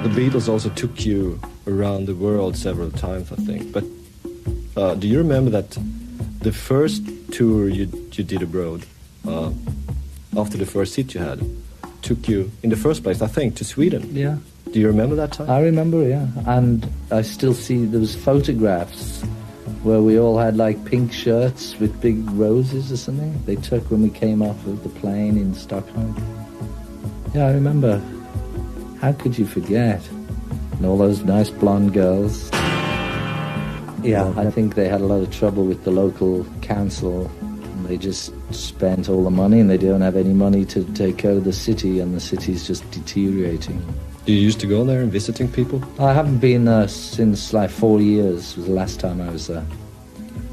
The Beatles also took you around the world several times, I think. But do you remember that the first tour you did abroad, after the first hit you had, took you, in the first place, I think, to Sweden? Yeah. Do you remember that time? I remember, yeah. And I still see there was photographs where we all had like pink shirts with big roses or something they took when we came off of the plane in Stockholm. Yeah, I remember. How could you forget? And all those nice blonde girls. Yeah, I think they had a lot of trouble with the local council. They just spent all the money and they don't have any money to take care of the city, and the city's just deteriorating. Do you used to go there and visiting people? I haven't been there since like 4 years was the last time I was there.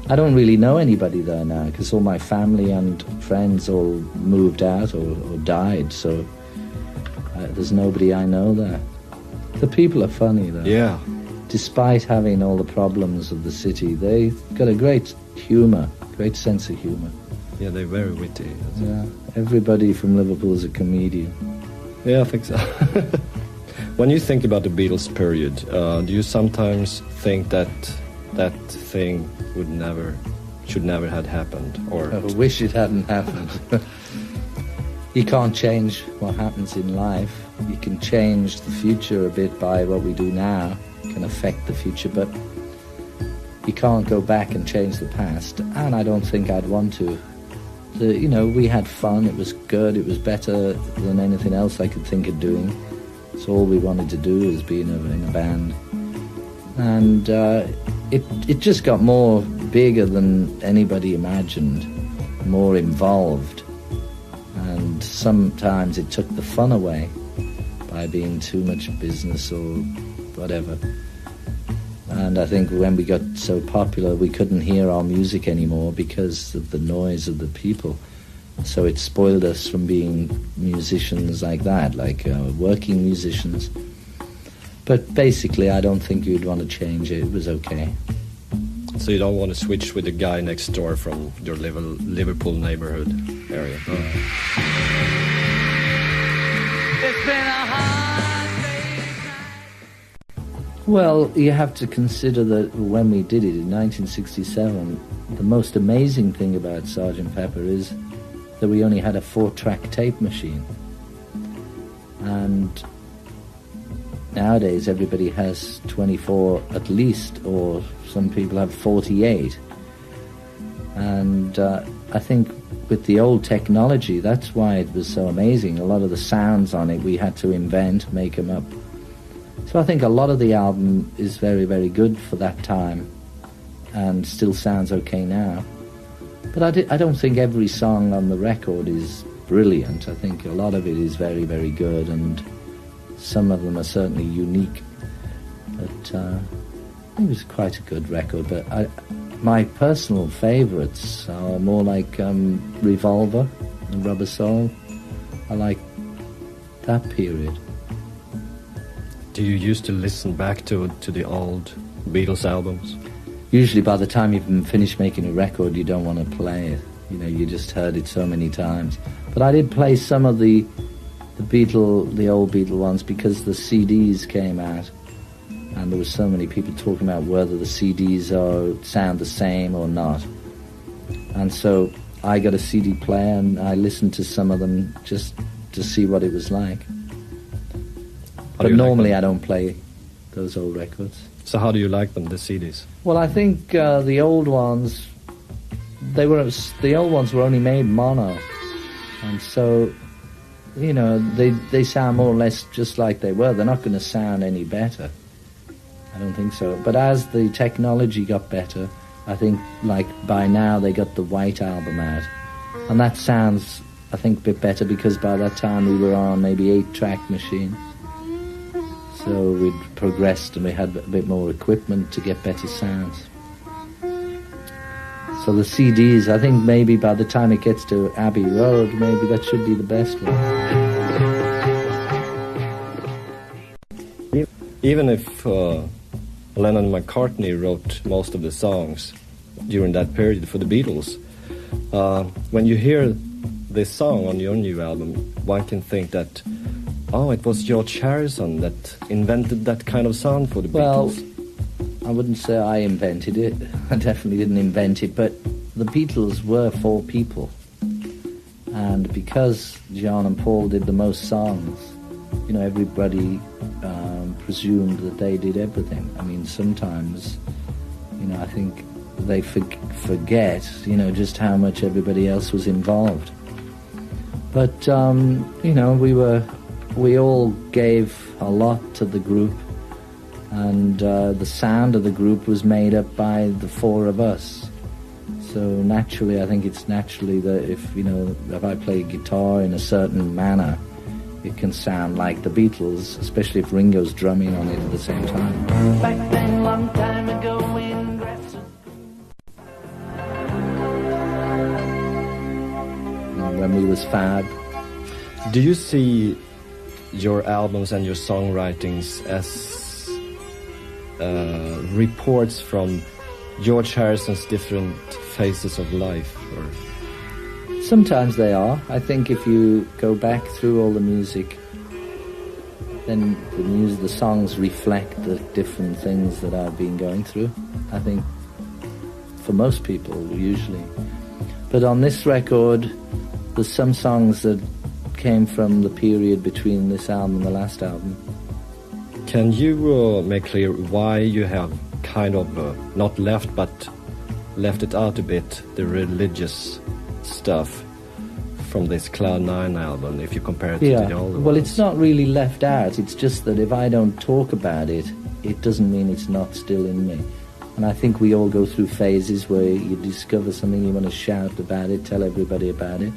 I don't really know anybody there now because all my family and friends all moved out or died, so there's nobody I know there. The people are funny though. Yeah. Despite having all the problems of the city, they've got a great humour, great sense of humour. Yeah, they're very witty. Yeah, everybody from Liverpool is a comedian. Yeah, I think so. When you think about the Beatles period, do you sometimes think that that thing should never have happened? Or I wish it hadn't happened. You can't change what happens in life. You can change the future a bit by what we do now, can affect the future, but you can't go back and change the past, and I don't think I'd want to. We had fun, it was good, it was better than anything else I could think of doing. So all we wanted to do was be in a band. And it just got more bigger than anybody imagined, more involved. And sometimes it took the fun away by being too much business or whatever. And I think when we got so popular, we couldn't hear our music anymore because of the noise of the people. So it spoiled us from being musicians like that, like working musicians. But basically, I don't think you'd want to change it. It was okay. So you don't want to switch with the guy next door from your Liverpool neighborhood area? No. It's been a hard day's night. Well, you have to consider that when we did it in 1967, the most amazing thing about Sgt Pepper is that we only had a 4-track tape machine. And nowadays everybody has 24 at least, or some people have 48. And I think with the old technology, that's why it was so amazing. A lot of the sounds on it we had to invent, make them up. So I think a lot of the album is very, very good for that time and still sounds okay now. But I don't think every song on the record is brilliant. I think a lot of it is very, very good, and some of them are certainly unique. But it was quite a good record. But my personal favourites are more like Revolver and Rubber Soul. I like that period. Do you used to listen back to the old Beatles albums? Usually by the time you've finished making a record, you don't want to play it. You just heard it so many times. But I did play some of the old Beatle ones because the CDs came out. And there were so many people talking about whether the CDs sound the same or not. And so I got a CD player and I listened to some of them just to see what it was like. But normally I don't play those old records. So how do you like them, the CDs? Well, I think the old ones, the old ones were only made mono, and so they sound more or less just like they were. They're not going to sound any better. I don't think so. But as the technology got better, I think like by now they got the white album out, and that sounds I think a bit better because by that time we were on maybe 8-track machine. So we'd progressed and we had a bit more equipment to get better sounds. So the CDs, I think maybe by the time it gets to Abbey Road, maybe that should be the best one. Even if Lennon and McCartney wrote most of the songs during that period for the Beatles, when you hear this song on your new album, one can think that Oh, it was George Harrison that invented that kind of sound for the Well, Beatles. I wouldn't say I invented it. I definitely didn't invent it, but the Beatles were 4 people. And because John and Paul did the most songs, you know, everybody presumed that they did everything. I mean, sometimes, you know, I think they forget, you know, just how much everybody else was involved. But, you know, we all gave a lot to the group, and the sound of the group was made up by the 4 of us. So naturally, I think it's naturally that if, you know, if I play guitar in a certain manner, it can sound like the Beatles, especially if Ringo's drumming on it at the same time. Back then, long time ago in Grafton. When we was Fab. Do you see your albums and your songwritings as reports from George Harrison's different phases of life? Or? Sometimes they are. I think if you go back through all the music, then the songs reflect the different things that I've been going through. I think for most people, usually. But on this record, there's some songs that came from the period between this album and the last album. Can you make clear why you have kind of not left, but left it out a bit, the religious stuff from this Cloud 9 album, if you compare it to the older well, ones? it's not really left out. It's just that if I don't talk about it, it doesn't mean it's not still in me. And I think we all go through phases where you discover something, you want to shout about it, tell everybody about it.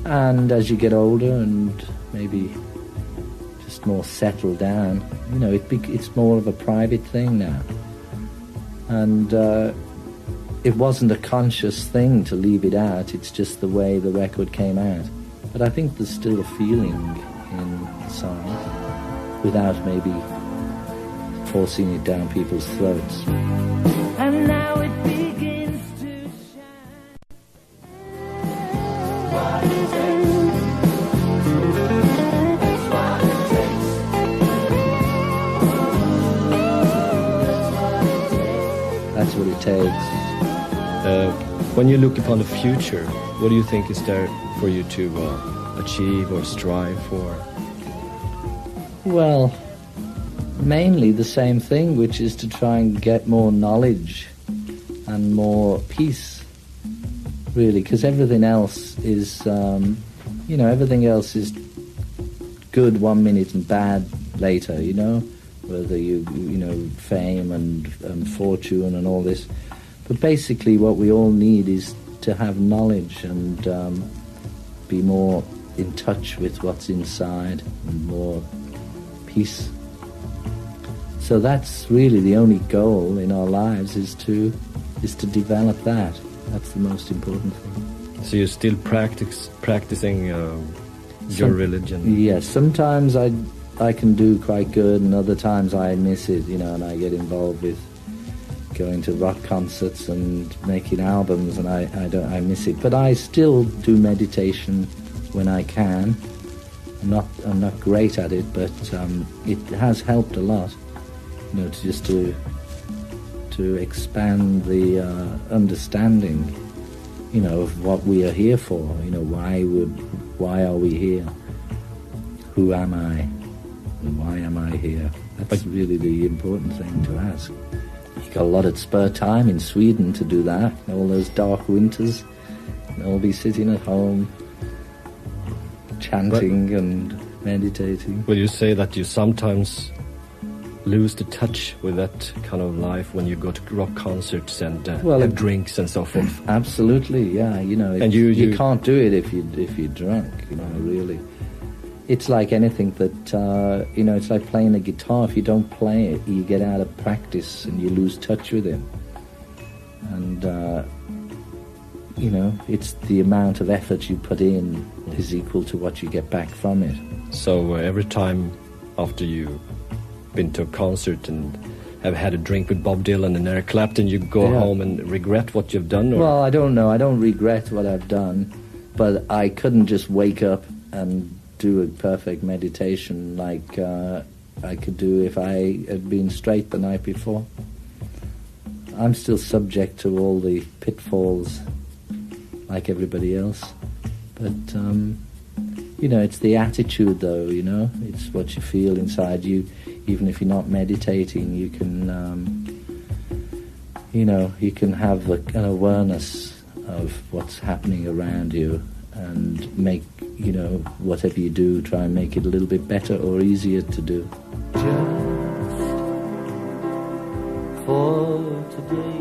And as you get older and maybe just more settled down, you know, it's more of a private thing now. And it wasn't a conscious thing to leave it out, it's just the way the record came out. But I think there's still a feeling in the song without maybe forcing it down people's throats. And now it begins to That's what it takes. When you look upon the future, what do you think is there for you to achieve or strive for? Well, mainly the same thing, which is to try and get more knowledge and more peace, really, because everything else is, you know, everything else is good one minute and bad later, you know, whether you know, fame and fortune and all this. But basically what we all need is to have knowledge and be more in touch with what's inside and more peace. So that's really the only goal in our lives, is to develop that. That's the most important thing. So you're still practicing your religion? Yes, sometimes I can do quite good, and other times I miss it, you know, and I get involved with going to rock concerts and making albums, and I miss it. But I still do meditation when I can. I'm not great at it, but it has helped a lot, you know, to expand the understanding, you know, of what we are here for. You know, why are we here? Who am I? And why am I here? That's really the important thing to ask. You got a lot of spare time in Sweden to do that. All those dark winters, and I'll be sitting at home, chanting and meditating. Will you say that you sometimes lose the touch with that kind of life when you go to rock concerts and have drinks and so forth? Absolutely, yeah. You know, and you can't do it if you're drunk. You know, really. It's like anything that, you know, it's like playing a guitar. If you don't play it, you get out of practice and you lose touch with it. And, you know, it's the amount of effort you put in is equal to what you get back from it. So every time after you've been to a concert and have had a drink with Bob Dylan and Eric Clapton, you go home and regret what you've done? Or? Well, I don't know. I don't regret what I've done, but I couldn't just wake up and do a perfect meditation like I could do if I had been straight the night before. I'm still subject to all the pitfalls like everybody else. But, it's the attitude though, it's what you feel inside you. Even if you're not meditating, you can, you can have an awareness of what's happening around you and make, whatever you do, try and make it a little bit better or easier to do. Just for today.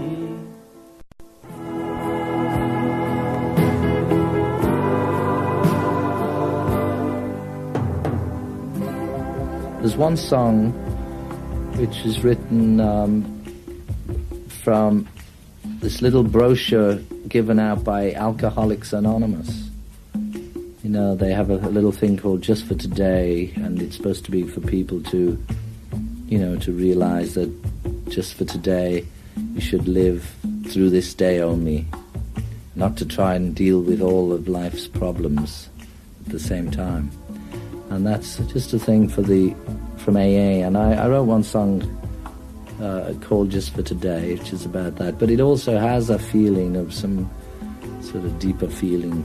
There's one song which is written from this little brochure given out by Alcoholics Anonymous. They have a little thing called Just for Today, and it's supposed to be for people to, to realize that just for today you should live through this day only, not to try and deal with all of life's problems at the same time. And that's just a thing from AA. And I wrote one song called Just for Today, which is about that. But it also has a feeling of some sort of deeper feeling.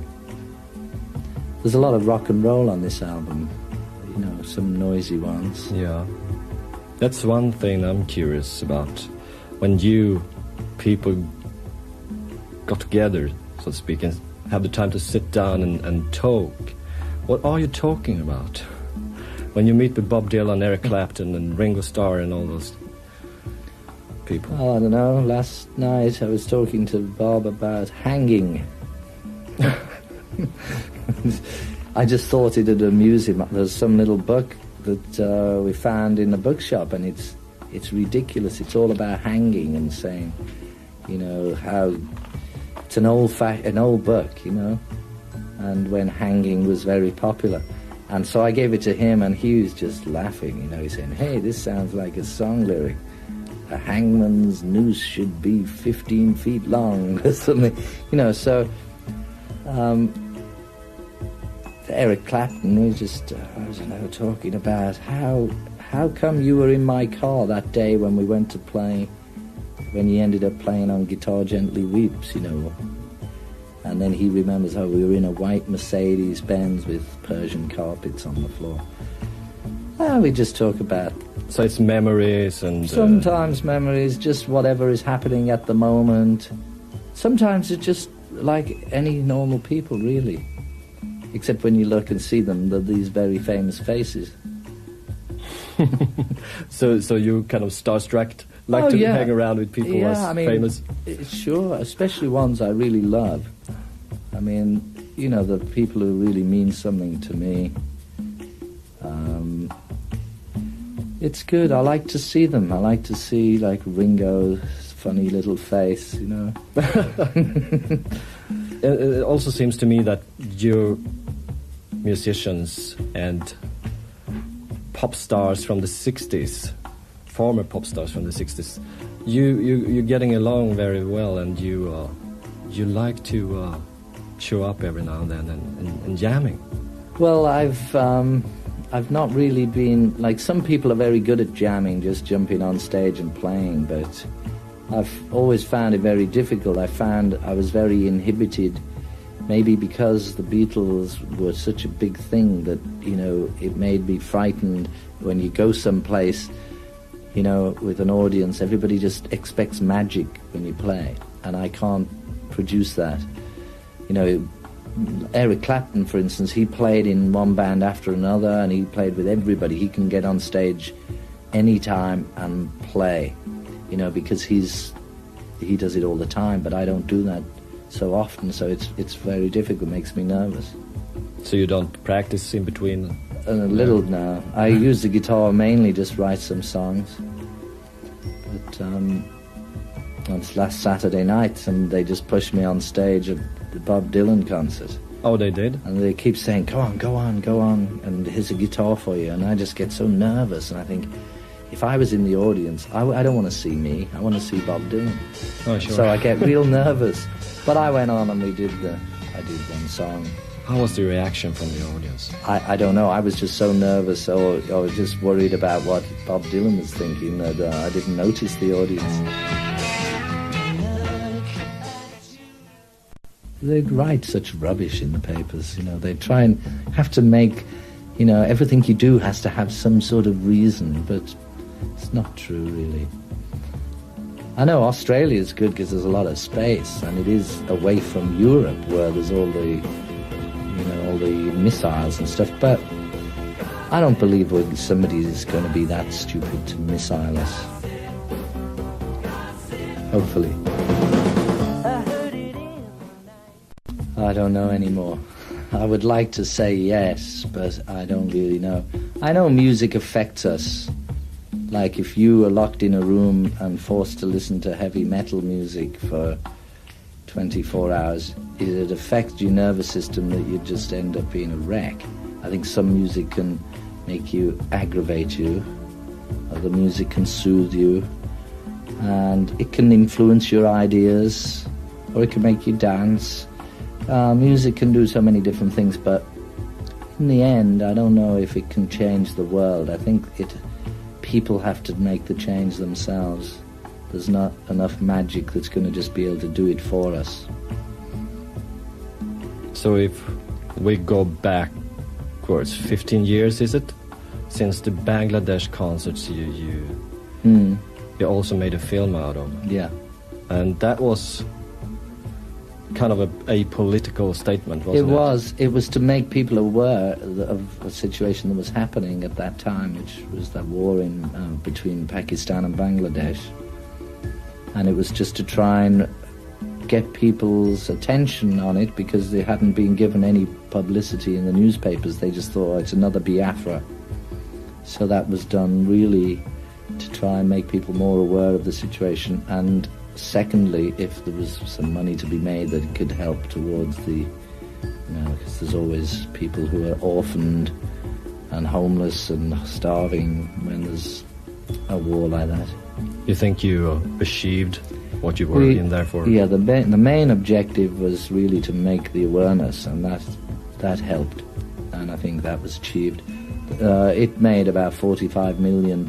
There's a lot of rock and roll on this album, some noisy ones. Yeah. That's one thing I'm curious about. When you people got together, so to speak, and have the time to sit down and talk, what are you talking about? When you meet with Bob Dylan, Eric Clapton, and Ringo Starr, and all those people? Oh, I don't know. Last night I was talking to Bob about hanging. I just thought it'd amuse him. There's some little book that we found in a bookshop, and it's ridiculous. It's all about hanging and saying, how it's an old book, and when hanging was very popular. And so I gave it to him, and he was just laughing, he's saying, hey, this sounds like a song lyric. A hangman's noose should be 15 feet long, or something, so Eric Clapton was just, talking about how come you were in my car that day when we went to play, when you ended up playing on Guitar Gently Weeps, And then he remembers how we were in a white Mercedes-Benz with Persian carpets on the floor. We just talk about... So it's memories and... Sometimes memories, just whatever is happening at the moment. Sometimes it's just like any normal people, really. Except when you look and see them, they're these very famous faces. So you kind of starstruck, like to hang around with people who are famous? Sure, especially ones I really love. I mean, the people who really mean something to me. It's good. I like to see them. I like to see, like, Ringo's funny little face, It also seems to me that you musicians and pop stars from the 60s, former pop stars from the 60s, you're getting along very well, and you like to show up every now and then and jamming. Well, I've not really been, like, some people are very good at jamming, just jumping on stage and playing, but I've always found it very difficult. I found I was very inhibited, maybe because the Beatles were such a big thing that, it made me frightened. When you go someplace, with an audience, everybody just expects magic when you play, and I can't produce that. Eric Clapton, for instance, he played in one band after another, and he played with everybody. He can get on stage anytime and play, because he does it all the time, but I don't do that so often, so it's very difficult, makes me nervous. So you don't practice in between? A little now. I use the guitar mainly, just write some songs. But on last Saturday night, and they just pushed me on stage at the Bob Dylan concert. Oh, they did? And they keep saying, go on, and here's a guitar for you. And I just get so nervous, and I think, if I was in the audience, I don't want to see me, I want to see Bob Dylan. Oh, sure. So I get real nervous. But I went on, and I did one song, How was the reaction from the audience? I don't know. I was just so nervous, or I was just worried about what Bob Dylan was thinking that I didn't notice the audience. They'd write such rubbish in the papers, you know. They try and have to make, you know, everything you do has to have some sort of reason, but it's not true, really. I know Australia's good because there's a lot of space, and it is away from Europe where there's all the, you know, all the missiles and stuff, but I don't believe somebody is going to be that stupid to missile us. Hopefully. I don't know anymore. I would like to say yes, but I don't really know. I know music affects us. Like if you are locked in a room and forced to listen to heavy metal music for 24 hours, it affects your nervous system that you just end up being a wreck. I think some music can make you aggravate you, other music can soothe you, and it can influence your ideas, or it can make you dance. Music can do so many different things, but in the end, I don't know if it can change the world. I think people have to make the change themselves. There's not enough magic that's going to just be able to do it for us. So if we go backwards 15 years, is it? Since the Bangladesh concerts you also made a film out of. Yeah. And that was kind of a political statement, wasn't it? It was to make people aware of a situation that was happening at that time, which was that war between Pakistan and Bangladesh. And it was just to try and get people's attention on it, because they hadn't been given any publicity in the newspapers. They just thought, oh, it's another Biafra. So that was done really to try and make people more aware of the situation, and secondly, if there was some money to be made that could help towards the, you know, because there's always people who are orphaned and homeless and starving when there's a war like that. You think you achieved what you were in there for? Yeah, the main objective was really to make the awareness, and that helped, and I think that was achieved. It made about $45 million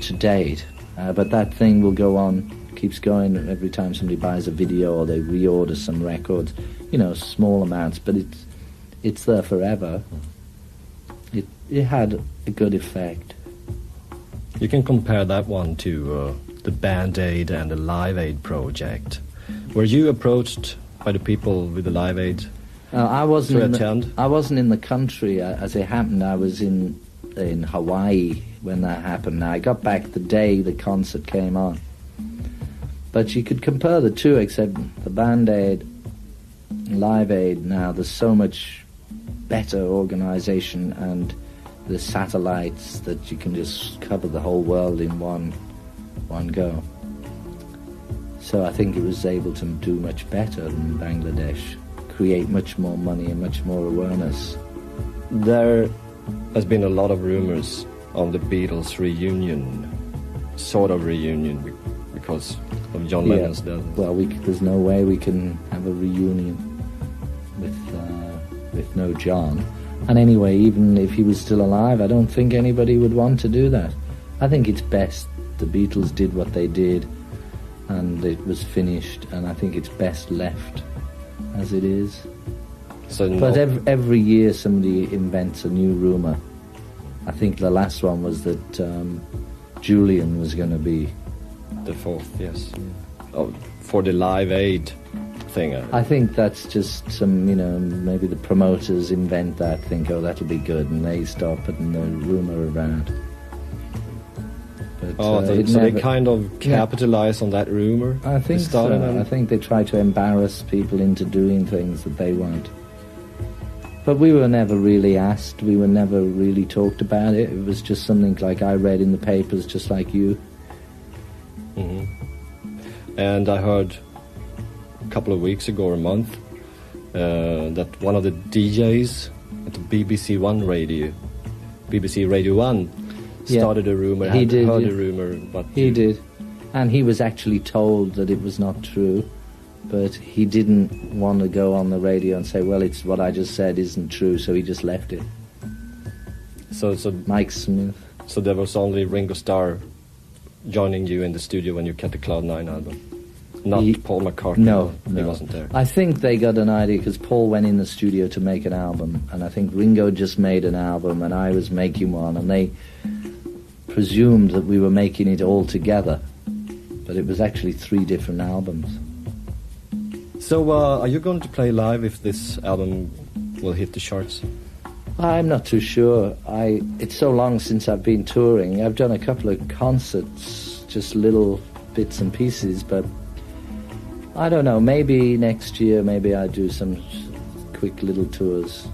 to date. But that thing will go on, keeps going every time somebody buys a video or they reorder some records, you know, small amounts, but it's there forever. It had a good effect. You can compare that one to the Band-Aid and the Live Aid project. Were you approached by the people with the Live Aid I wasn't to attend? I wasn't in the country as it happened. I was in Hawaii when that happened. Now, I got back the day the concert came on. But you could compare the two, except the Band-Aid, Live Aid, now there's so much better organisation, and the satellites that you can just cover the whole world in one go. So I think it was able to do much better than Bangladesh, create much more money and much more awareness. There has been a lot of rumors on the Beatles reunion, sort of reunion, because of John Lennon's death. Well, there's no way we can have a reunion with no John. And anyway, even if he was still alive, I don't think anybody would want to do that. I think it's best the Beatles did what they did, and it was finished, and I think it's best left as it is. But every year somebody invents a new rumour. I think the last one was that Julian was going to be the fourth, yes. Yeah. Oh, for the Live Aid thing. I think that's just some, you know, maybe the promoters invent that, think, oh, that'll be good, and they start putting the rumour around. But, so they kind of capitalize on that rumour? I think so. I think they try to embarrass people into doing things that they won't. But we were never really asked. We were never really talked about it. It was just something like I read in the papers, just like you. Mm-hmm. And I heard a couple of weeks ago or a month that one of the DJs at the BBC Radio 1 started a rumour. He did. And he was actually told that it was not true. But he didn't want to go on the radio and say, well, it's what I just said isn't true, so he just left it. So Mike Smith. So there was only Ringo Starr joining you in the studio when you cut the Cloud 9 album? Not Paul McCartney? No. He wasn't there. I think they got an idea because Paul went in the studio to make an album, and I think Ringo just made an album and I was making one, and they presumed that we were making it all together, but it was actually 3 different albums. So are you going to play live if this album will hit the charts? I'm not too sure. It's so long since I've been touring. I've done a couple of concerts, just little bits and pieces, but I don't know, maybe next year, maybe I do some quick little tours.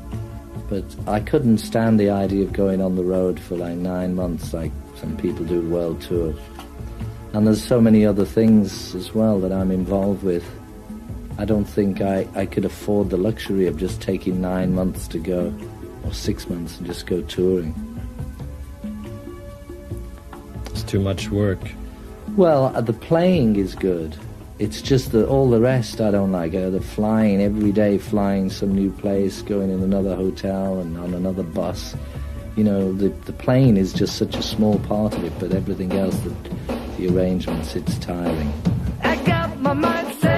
But I couldn't stand the idea of going on the road for like 9 months like some people do world tours. And there's so many other things as well that I'm involved with. I don't think I could afford the luxury of just taking 9 months to go, or 6 months and just go touring. It's too much work. Well, the playing is good. It's just that all the rest I don't like. The flying, every day flying some new place, going in another hotel and on another bus. You know, the plane is just such a small part of it, but everything else, the arrangements, it's tiring. I got my mind set